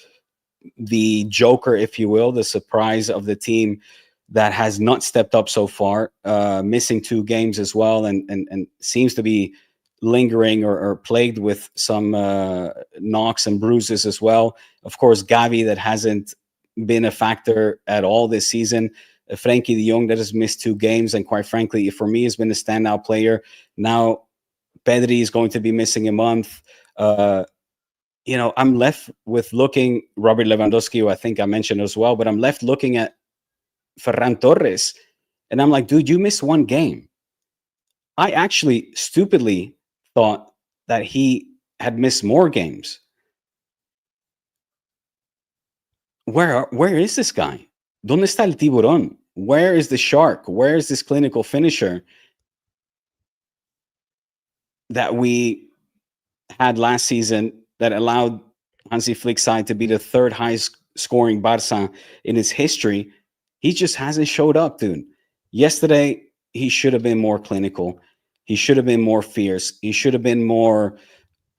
the joker, if you will, the surprise of the team, that has not stepped up so far, missing 2 games as well, and seems to be lingering or plagued with some knocks and bruises as well. Of course, Gavi, that hasn't been a factor at all this season. Frankie de Jong, that has missed 2 games, and quite frankly, for me, has been a standout player. Now, Pedri is going to be missing a month. I'm left with looking Robert Lewandowski, who I think I mentioned as well, but I'm left looking at Ferran Torres, and I'm like, dude, you missed 1 game. I actually stupidly thought that he had missed more games. Where is this guy? ¿Dónde está el tiburón? Where is the shark? Where is this clinical finisher that we had last season that allowed Hansi Flick's side to be the third highest scoring Barça in its history? He just hasn't showed up, dude. Yesterday, he should have been more clinical. He should have been more fierce. He should have been more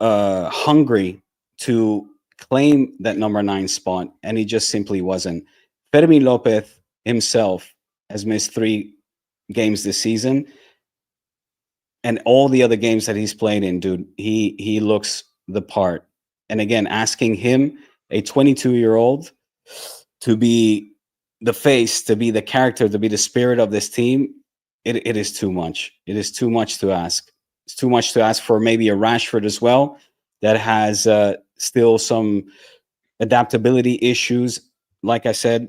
hungry to claim that number 9 spot, and he just simply wasn't. Fermin Lopez himself has missed 3 games this season, and all the other games that he's played in, dude, he looks the part. And again, asking him, a 22-year-old, to be the face, to be the character, to be the spirit of this team, it is too much. It is too much to ask. It's too much to ask for maybe a Rashford as well, that has still some adaptability issues. Like I said,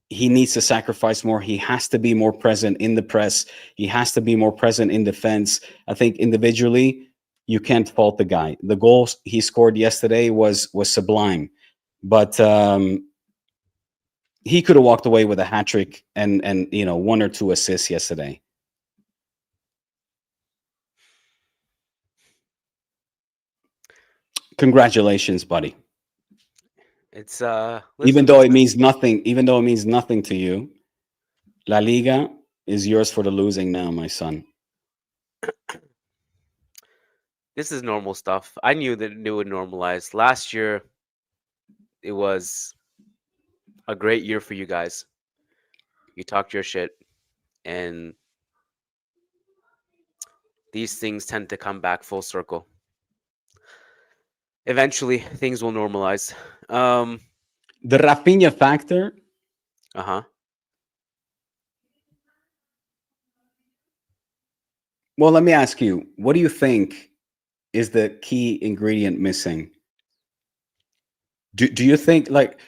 he needs to sacrifice more. He has to be more present in the press. He has to be more present in defense. I think individually, you can't fault the guy. The goal he scored yesterday was sublime, but he could have walked away with a hat trick and 1 or 2 assists yesterday. Congratulations, buddy. It's Even listen, though it means nothing, to you, La Liga is yours for the losing now, my son. this is normal stuff. I knew that it would normalize. Last year, it was a great year for you guys. You talked your shit, and these things tend to come back full circle. Eventually, things will normalize. The Rafinha factor. Uh-huh. Well, let me ask you, what do you think is the key ingredient missing? Do you think, like,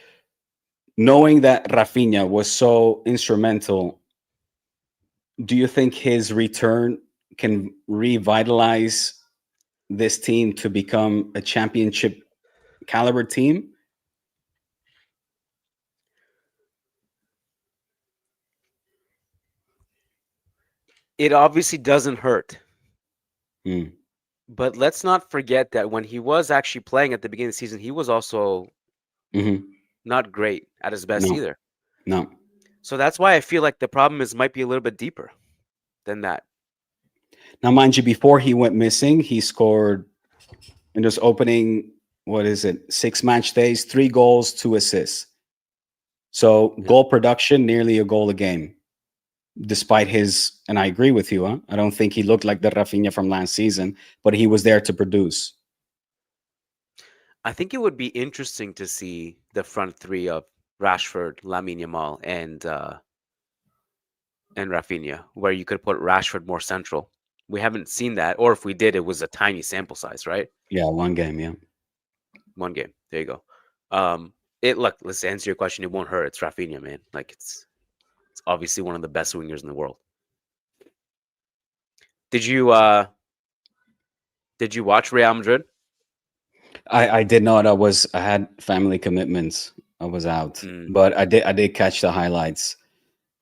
knowing that Rafinha was so instrumental, do you think his return can revitalize this team to become a championship caliber team? It obviously doesn't hurt. Mm. But let's not forget that when he was actually playing at the beginning of the season, he was also Mm-hmm. not great at his best No, either. no. So that's why I feel like the problem might be a little bit deeper than that. Now, mind you, before he went missing, he scored in those opening, what is it, 6 match days, 3 goals, 2 assists. So Yeah. goal production, nearly a goal a game, despite his, and I agree with you, huh? I don't think he looked like the Rafinha from last season, but he was there to produce. I think it would be interesting to see the front three of Rashford, Lamine Yamal, and Rafinha, where you could put Rashford more central. We haven't seen that, or if we did, it was a tiny sample size, right? Yeah, 1 game, yeah. One game. There you go. It look. Let's answer your question. It won't hurt. It's Rafinha, man. Like it's obviously one of the best wingers in the world. Did you uh did you watch Real Madrid? I did not. I had family commitments. I was out, Mm, but I did catch the highlights,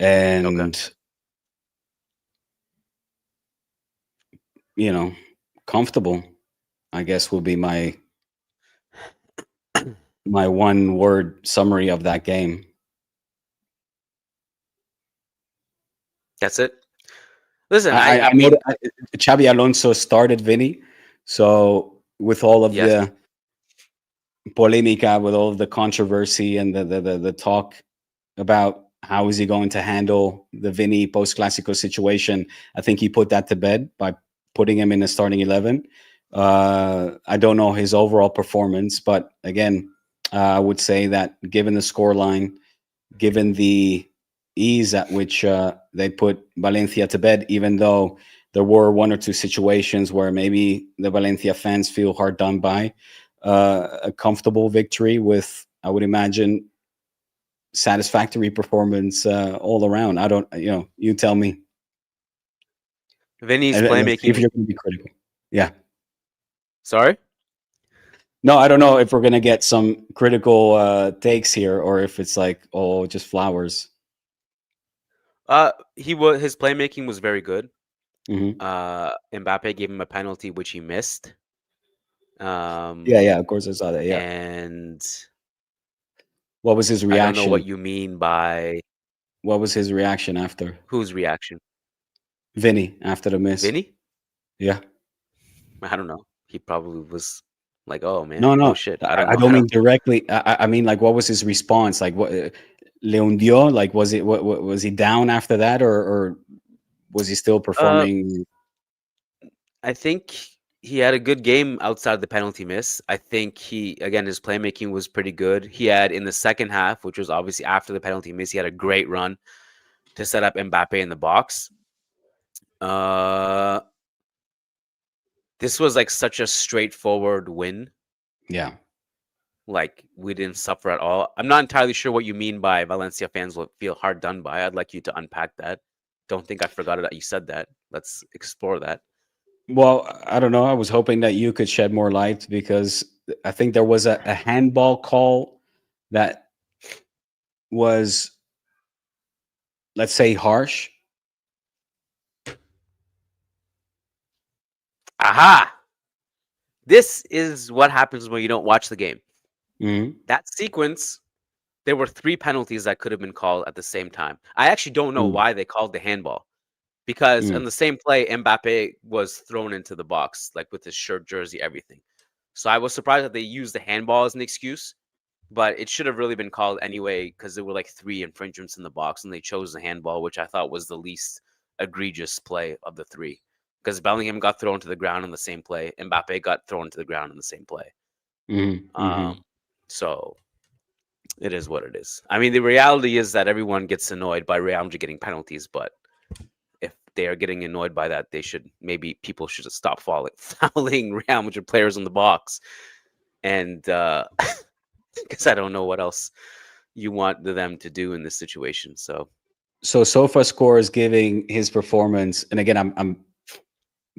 okay. and comfortable, I guess, will be my 1 word summary of that game. That's it. Listen, I I know mean, that Xabi Alonso started Vinny, so with all of yes. the polemica, with all of the controversy and the talk about how is he going to handle the Vinny post Clasico situation, I think he put that to bed by putting him in the starting 11. I don't know his overall performance, but again, I would say that given the scoreline, given the ease at which they put Valencia to bed, even though there were 1 or 2 situations where maybe the Valencia fans feel hard done by, a comfortable victory with, I would imagine, satisfactory performance all around. I don't, you tell me. Vinny's And let's see if playmaking. you're going to be critical. Yeah. Sorry. No, I don't know if we're going to get some critical takes here or if it's like, oh, just flowers. His playmaking was very good. Hmm. Mbappe gave him a penalty which he missed. Yeah, of course I saw that. Yeah. And What was his I don't know reaction? what you mean by What was his reaction after? whose reaction. Vinny after the miss. Vinny? Yeah. I don't know. He probably was like, "Oh man, No, oh no. shit, I I, don't I know don't how to." mean directly. I mean, like, what was his response? Like, what le hundió? Like, was it what was he down after that, or was he still Uh, performing? I think he had a good game outside the penalty miss. I think he again his playmaking was pretty good. He had in the second half, which was obviously after the penalty miss, he had a great run to set up Mbappe in the box. Uh, this was like such a straightforward win. Yeah. Like we didn't suffer at all. I'm not entirely sure what you mean by Valencia fans will feel hard done by. I'd like you to unpack that. Don't think I forgot it that you said that. Let's explore that. Well, I don't know. I was hoping that you could shed more light because I think there was a handball call that was, let's say, harsh. Aha! This is what happens when you don't watch the game. Hmm. That sequence, there were three penalties that could have been called at the same time. I actually don't know Mm, why they called the handball because mm, in the same play, Mbappe was thrown into the box, like with his shirt, jersey, everything. So I was surprised that they used the handball as an excuse, but it should have really been called anyway because there were like three infringements in the box and they chose the handball, which I thought was the least egregious play of the three. Because Bellingham got thrown to the ground in the same play, Mbappe got thrown to the ground in the same play. mm-hmm. Um, so it is what it is. I mean, the reality is that everyone gets annoyed by Real Madrid getting penalties, but if they are getting annoyed by that, they should maybe people should just stop fouling Real Madrid players in the box. And because I don't know what else you want them to do in this situation. So So Sofa Score is giving his performance, and again, I'm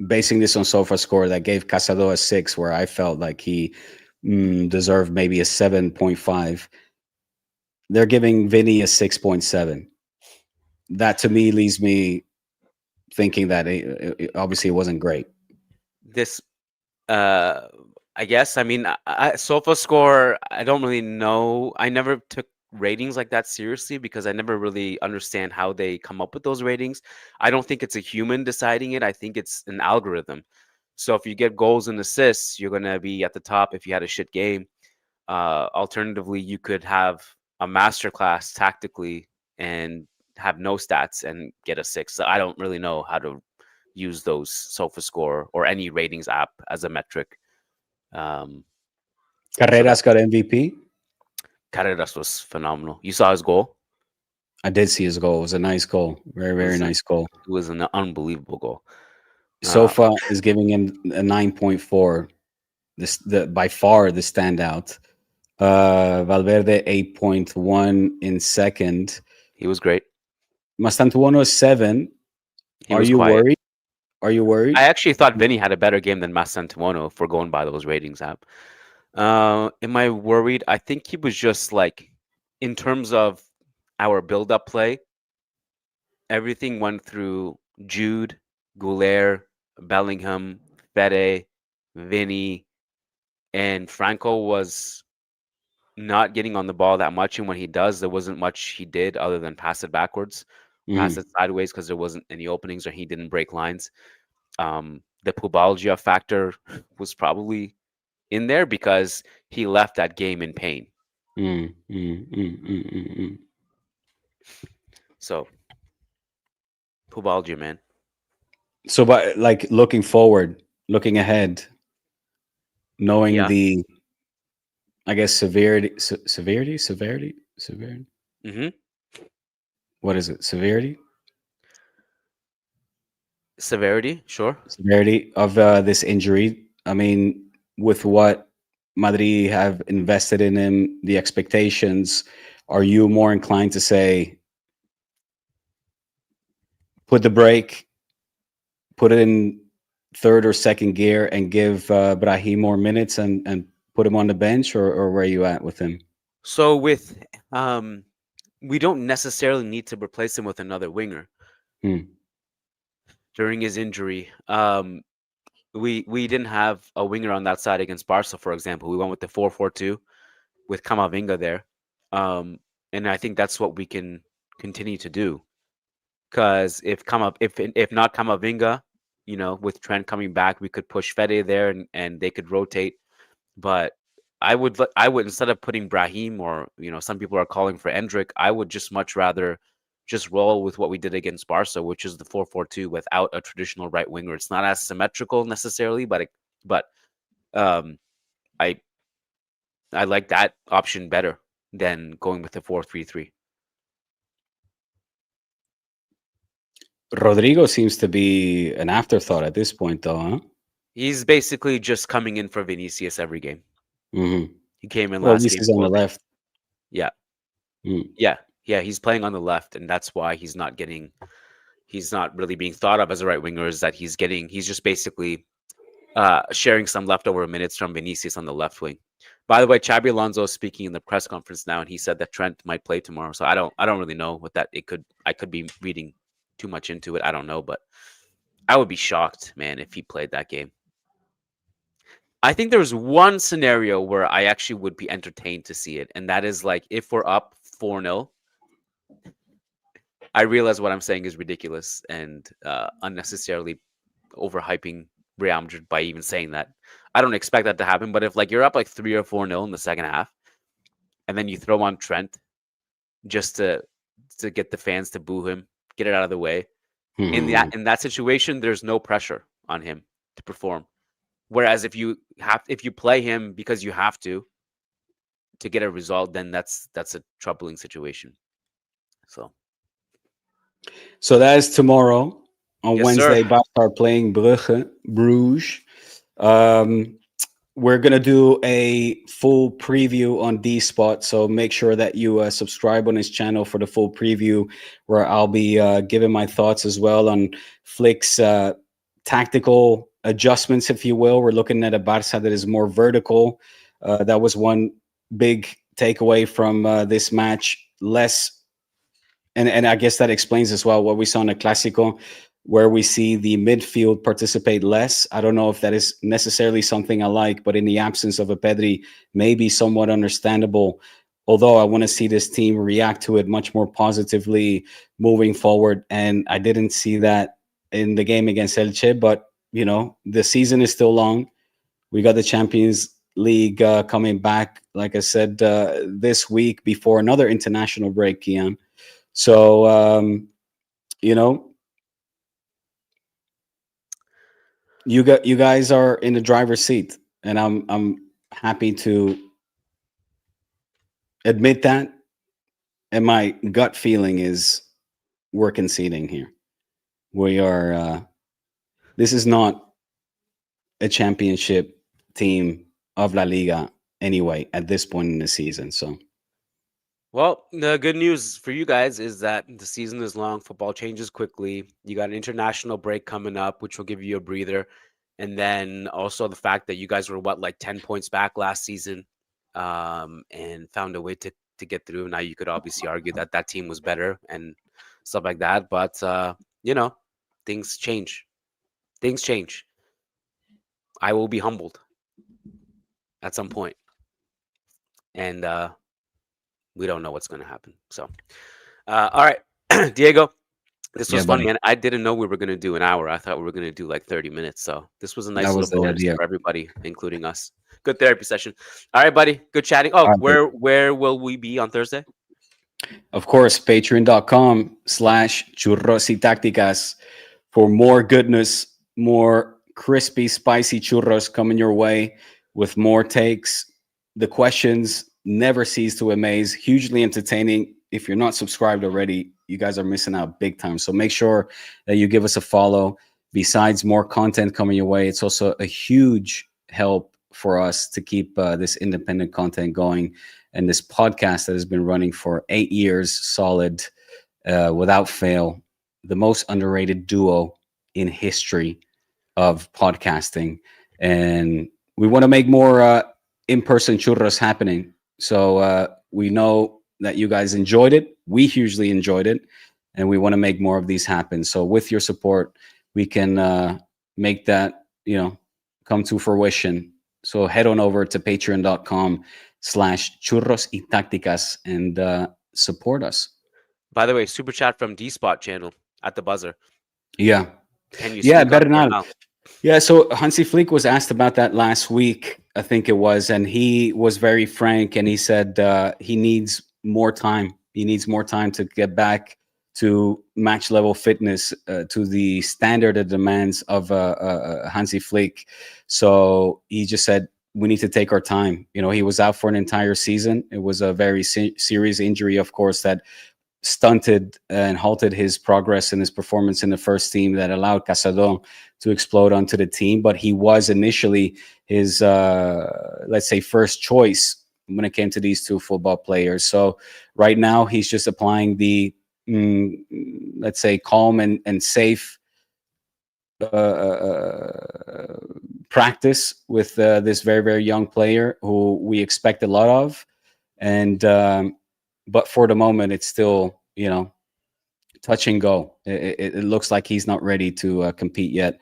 basing this on Sofa Score that gave Casado a 6, where I felt like he deserved maybe a 7.5. They're giving Vinny a 6.7. That to me leaves me thinking that obviously it wasn't great. this, uh, I guess, I mean, Sofa Score, I don't really know. I never took ratings like that seriously because I never really understand how they come up with those ratings. I don't think it's a human deciding it. I think it's an algorithm. So if you get goals and assists, you're gonna be at the top if you had a shit game. Alternatively, you could have a masterclass tactically and have no stats and get a 6. So I don't really know how to use those SofaScore or any ratings app as a metric. Um, so Carreras that got MVP. Carreras was phenomenal. You saw his goal. I did see his goal. It was a nice goal. Very, It very was an nice goal. it was an unbelievable goal. Uh, Sofa is giving him a 9.4. This the by far the standout. Valverde 8.1 in second. he was great. Mastantuono is 7. He Are was you quiet. worried? Are you worried? I actually thought Vinny had a better game than Massantuono for going by those ratings app. Am I worried? I think he was just like, in terms of our build-up play, everything went through Jude, Goulet, Bellingham, Fede, Vinny, and Franco was not getting on the ball that much. And when he does, there wasn't much he did other than pass it backwards, pass Mhm. it sideways because there wasn't any openings or he didn't break lines. The Pubalgia factor was probably in there because he left that game in pain. Mm, mm, mm, mm, mm, mm. So Pubalgia, man. So, but like looking forward, looking ahead, knowing Yeah. the, I guess, severity. Hmm. What is it? Severity, sure. Severity of this injury. I mean, with what Madrid have invested in him, the expectations, are you more inclined to say, put the brake, put it in third or second gear, and give Brahim more minutes and put him on the bench, or where are you at with him? So with um, we don't necessarily need to replace him with another winger Hmm. during his injury. We didn't have a winger on that side against Barca, for example. We went with the 4-4-2 with Camavinga there, um, and I think that's what we can continue to do. because if not Kamavinga, with Trent coming back, we could push Fede there and they could rotate. But I would instead of putting Brahim or some people are calling for Endrick, I would just much rather just roll with what we did against Barca, which is the 4-4-2 without a traditional right winger. It's not as symmetrical necessarily, but um, I I like that option better than going with the 4-3-3. Rodrigo seems to be an afterthought at this point, though, huh? He's basically just coming in for Vinicius every game. Hmm. He came in Well, at last least game, he's on the scored. left. Yeah, Mm. yeah. He's playing on the left, and that's why he's not really being thought of as a right winger. Is that he's just basically sharing some leftover minutes from Vinicius on the left wing. By the way, Xabi Alonso is speaking in the press conference now, and he said that Trent might play tomorrow. So I don't really know what that it could. I could be reading too much into it. I don't know, but I would be shocked, man, if he played that game. I think there's one scenario where I actually would be entertained to see it, and that is like if we're up 4-0. I realize what I'm saying is ridiculous and unnecessarily overhyping Real Madrid by even saying that. I don't expect that to happen, but if like you're up like 3 or 4-0 in the second half, and then you throw on Trent just to get the fans to boo him, get it out of the way. Mhm. In that situation, there's no pressure on him to perform. Whereas if you play him because you have to get a result, then that's a troubling situation. So So that is tomorrow. On yes, sir. Wednesday, Barca are playing Bruges. Um, we're gonna do a full preview on D Spot, so make sure that you subscribe on his channel for the full preview, where I'll be giving my thoughts as well on Flick's tactical adjustments, if you will. We're looking at a Barca that is more vertical. That was one big takeaway from this match. Less, and I guess that explains as well what we saw in the Clásico, where we see the midfield participate less. I don't know if that is necessarily something I like, but in the absence of a Pedri, maybe somewhat understandable. Although I want to see this team react to it much more positively moving forward, and I didn't see that in the game against Elche. But the season is still long. We got the Champions League coming back, like I said, this week before another international break, Kian. So you know, you guys are in the driver's seat, and I'm happy to admit that. And my gut feeling is we're conceding here. We are. This is not a championship team of La Liga anyway at this point in the season. So Well, the good news for you guys is that the season is long. Football changes quickly. You got an international break coming up, which will give you a breather. And then also the fact that you guys were like 10 points back last season, and found a way to get through. Now you could obviously argue that that team was better and stuff like that. But, you know, things change. Things change. I will be humbled at some point. And we don't know what's going to happen. So, all right, Diego. This yeah, was fun, buddy, man. I didn't know we were gonna do an hour. I thought we were gonna do like 30 minutes. So this was a that nice was little the bonus idea. for everybody, including us. Good therapy session. All right, buddy. Good chatting. Oh, All right. where will we be on Thursday? Of course, patreon.com/churros y tácticas for more goodness, more crispy, spicy churros coming your way with more takes. The questions never cease to amaze, hugely entertaining. If you're not subscribed already, you guys are missing out big time. So make sure that you give us a follow. Besides more content coming your way, it's also a huge help for us to keep this independent content going and this podcast that has been running for 8 years solid, without fail, the most underrated duo in history of podcasting. And we want to make more in-person churros happening. So we know that you guys enjoyed it. We hugely enjoyed it, and we want to make more of these happen. So with your support, we can make that come to fruition. So head on over to patreon.com/churros y tácticas and support us. By the way, super chat from D Spot channel. at the buzzer. Yeah. Can you Yeah, speak on Bernal. Bernal? Yeah, so Hansi Flick was asked about that last week, I think it was, and he was very frank and he said he needs more time. He needs more time to get back to match level fitness, to the standard it demands of Hansi Flick. So he just said, we need to take our time. You know, he was out for an entire season. It was a very serious injury, of course, that stunted and halted his progress and his performance in the first team, that allowed Casadon to explode onto the team. But he was initially his, let's say, first choice when it came to these two football players. So right now he's just applying the, let's say, calm and safe practice with this very, very young player who we expect a lot of. And but for the moment, it's still, you know, touch and go. It looks like he's not ready to compete yet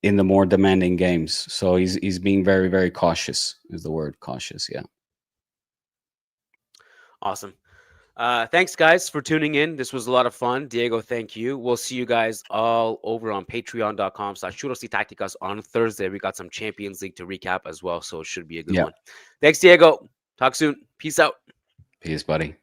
in the more demanding games. So he's being very, very cautious. Is the word cautious? Yeah. Awesome. Thanks, guys, for tuning in. This was a lot of fun. Diego, thank you. We'll see you guys all over on patreon.com/churros on Thursday. We got some Champions League to recap as well, so it should be a good Yeah. one. Thanks, Diego. Talk soon. Peace out. Peace, buddy.